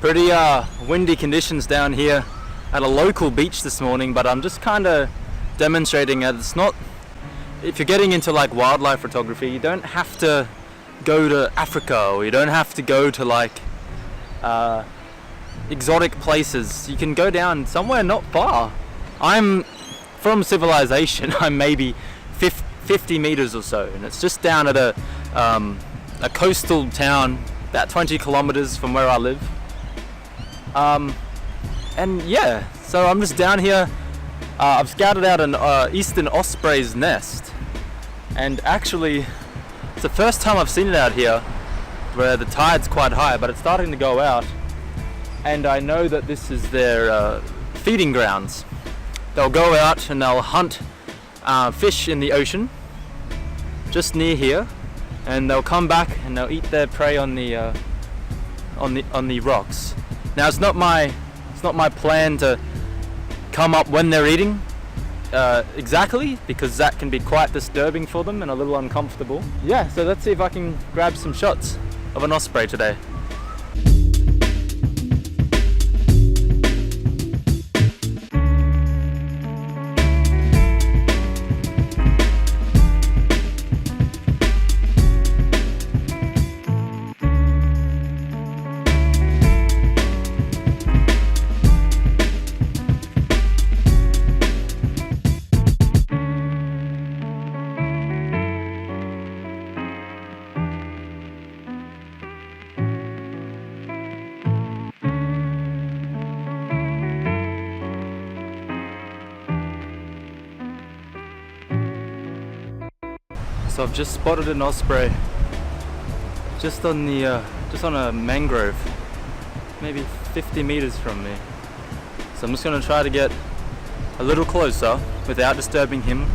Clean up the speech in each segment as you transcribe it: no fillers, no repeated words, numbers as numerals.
Pretty windy conditions down here at a local beach this morning, but I'm just kind of demonstrating that it's not, if you're getting into like wildlife photography, you don't have to go to Africa, or you don't have to go to like exotic places. You can go down somewhere not far. I'm from civilization. I'm maybe 50 meters or so, and it's just down at a coastal town about 20 kilometers from where I live. And yeah, so I'm just down here. I've scouted out an Eastern Osprey's nest, and actually it's the first time I've seen it out here where the tide's quite high, but it's starting to go out, and I know that this is their feeding grounds. They'll go out and they'll hunt fish in the ocean just near here, and they'll come back and they'll eat their prey on the rocks. Now it's not my plan to come up when they're eating exactly, because that can be quite disturbing for them and a little uncomfortable. Yeah, so let's see if I can grab some shots of an osprey today. So I've just spotted an osprey just on a mangrove, maybe 50 meters from me. So I'm just going to try to get a little closer without disturbing him.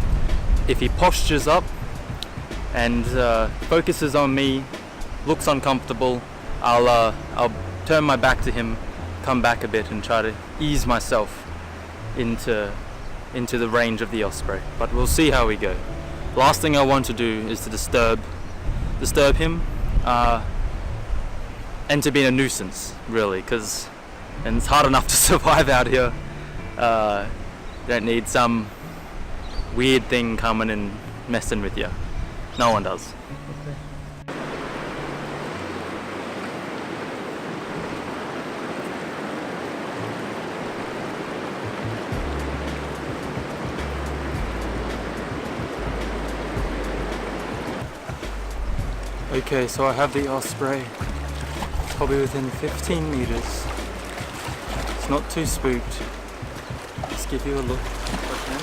If he postures up and focuses on me, looks uncomfortable, I'll turn my back to him, come back a bit, and try to ease myself into the range of the osprey. But we'll see how we go. Last thing I want to do is to disturb him, and to be a nuisance, really, because it's hard enough to survive out here. You don't need some weird thing coming and messing with you. No one does. Okay, so I have the osprey, probably within 15 meters. It's not too spooked. Just give you a look if I can.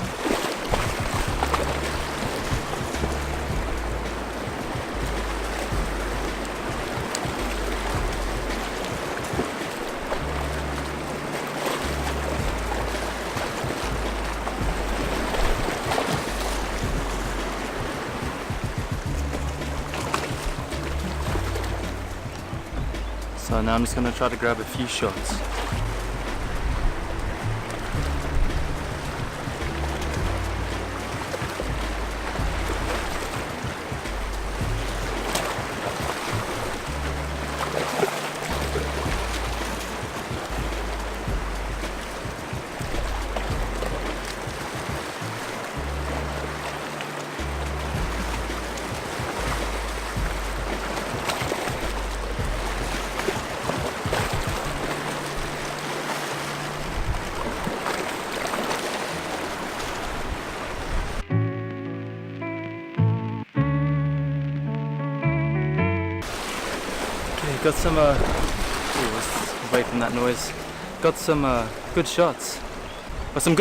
So now I'm just going to try to grab a few shots. Got some, away from that noise. Got some good shots. Some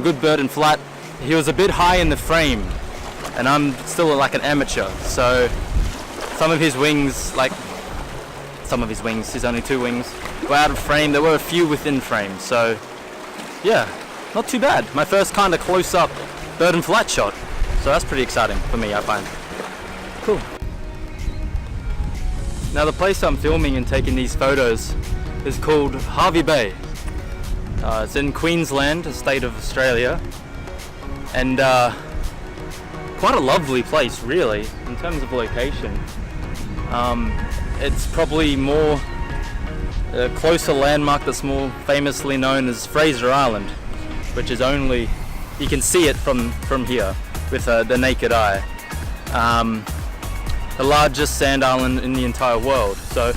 good bird and flat. He was a bit high in the frame, and I'm still like an amateur, so some of his wings, he's only 2 wings, were out of frame. There were a few within frame, so yeah, not too bad. My first kind of close-up bird and flat shot, so that's pretty exciting for me, I find. Cool. Now the place I'm filming and taking these photos is called Hervey Bay. It's in Queensland, a state of Australia, and quite a lovely place, really, in terms of location. It's probably more a closer landmark that's more famously known as Fraser Island, which is only, you can see it from here with the naked eye. The largest sand island in the entire world. So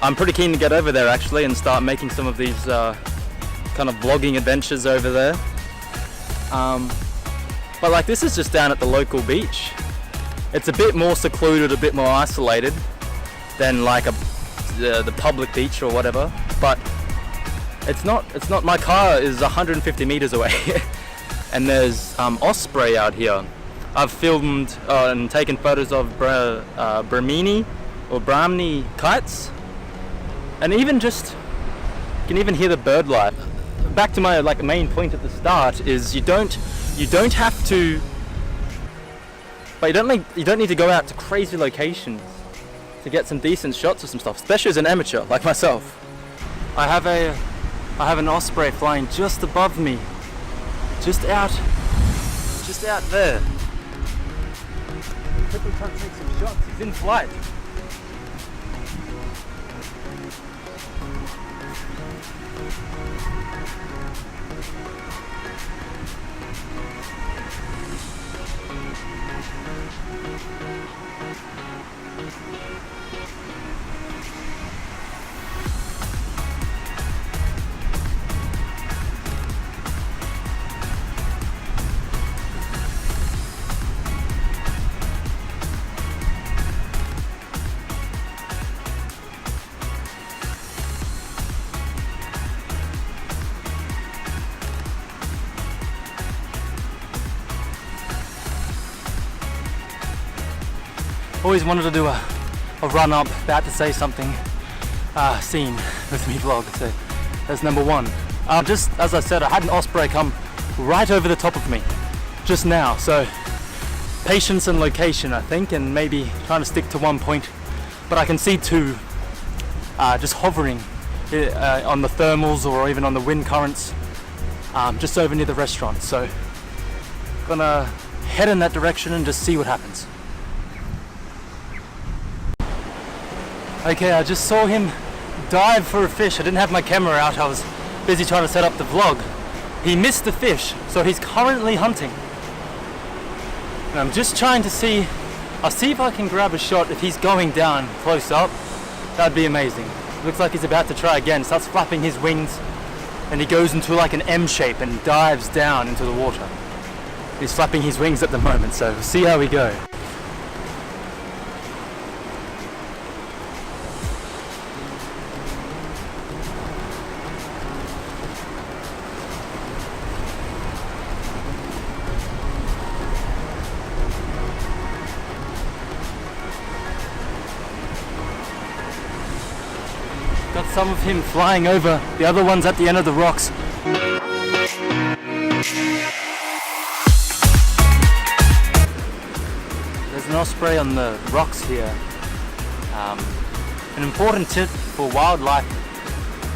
I'm pretty keen to get over there actually and start making some of these kind of vlogging adventures over there. But like, this is just down at the local beach. It's a bit more secluded, a bit more isolated than like the public beach or whatever, but it's not, my car is 150 meters away and there's osprey out here. I've filmed and taken photos of Brahmini kites, and even just, you can even hear the bird life. Back to my like main point at the start is you don't have to, but you don't need to go out to crazy locations to get some decent shots of some stuff, especially as an amateur like myself. I have an osprey flying just above me, just out there. Quickly trying to take some shots. He's in flight. Always wanted to do a run up, about to say something, scene with me vlog, so that's number one. Just as I said, I had an osprey come right over the top of me just now, so patience and location I think, and maybe trying to stick to one point, but I can see two just hovering on the thermals or even on the wind currents just over near the restaurant, so gonna head in that direction and just see what happens. Okay, I just saw him dive for a fish. I didn't have my camera out, I was busy trying to set up the vlog. He missed the fish, so he's currently hunting. And I'm just trying to see, I'll see if I can grab a shot if he's going down close up. That'd be amazing. Looks like he's about to try again, starts flapping his wings, and he goes into like an M shape and dives down into the water. He's flapping his wings at the moment, so we'll see how we go. Got some of him flying over, the other one's at the end of the rocks. There's an osprey on the rocks here. An important tip for wildlife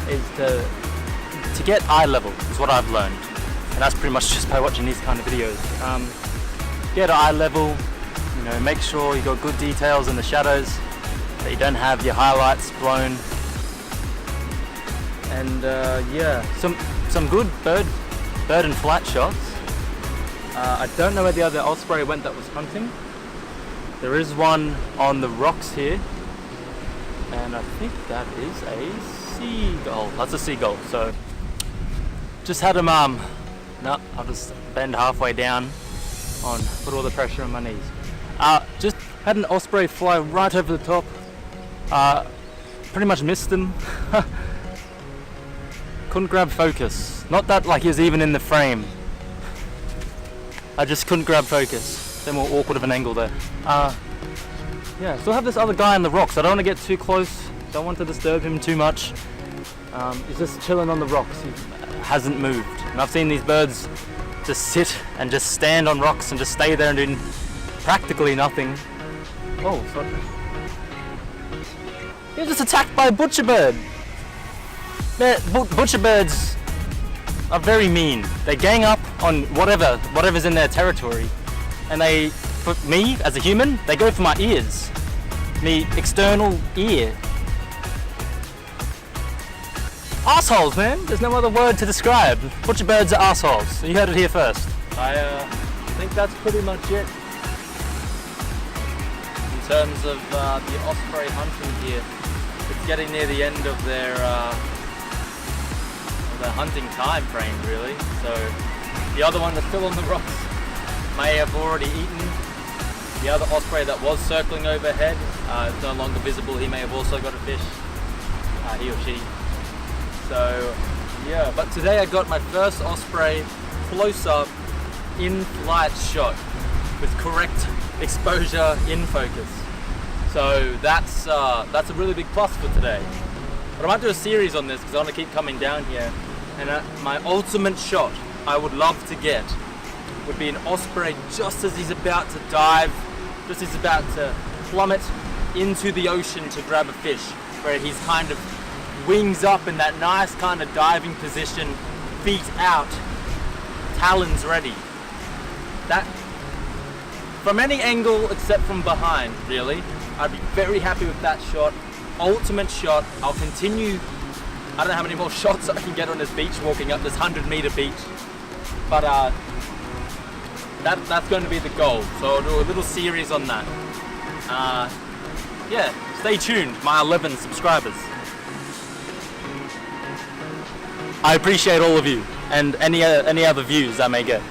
is to get eye level, is what I've learned. And that's pretty much just by watching these kind of videos. Get eye level, you know, make sure you got good details in the shadows, that you don't have your highlights blown. And yeah, some good bird and flight shots. I don't know where the other osprey went that was hunting. There is one on the rocks here, and I think that is a seagull. That's a seagull. So just had him no, I'll just bend halfway down put all the pressure on my knees. Just had an osprey fly right over the top. Pretty much missed him. Couldn't grab focus. Not that like he was even in the frame. I just couldn't grab focus. They're more awkward of an angle there. Yeah, still have this other guy on the rocks. I don't want to get too close. Don't want to disturb him too much. He's just chilling on the rocks. He hasn't moved. And I've seen these birds just sit and just stand on rocks and just stay there and do practically nothing. Oh, sorry. He was just attacked by a butcher bird. Butcher birds are very mean. They gang up on whatever's in their territory, and for me as a human, they go for my ears, the external ear. assholes, man. There's no other word to describe. Butcher birds are assholes. You heard it here first. I think that's pretty much it in terms of the osprey hunting here. It's getting near the end of their hunting time frame, really. So the other one that's still on the rocks may have already eaten. The other osprey that was circling overhead is no longer visible. He may have also got a fish, he or she. So yeah, but today I got my first osprey close-up in-flight shot with correct exposure in focus. So that's a really big plus for today. But I might do a series on this because I want to keep coming down here. And my ultimate shot I would love to get would be an osprey just as he's about to dive, just as he's about to plummet into the ocean to grab a fish, where he's kind of wings up in that nice kind of diving position, feet out, talons ready. That, from any angle except from behind, really, I'd be very happy with that shot. Ultimate shot. I'll continue. I don't know how many more shots I can get on this beach, walking up this 100-meter beach, but that's going to be the goal. So I'll do a little series on that. Yeah, stay tuned, my 11 subscribers. I appreciate all of you and any other views I may get.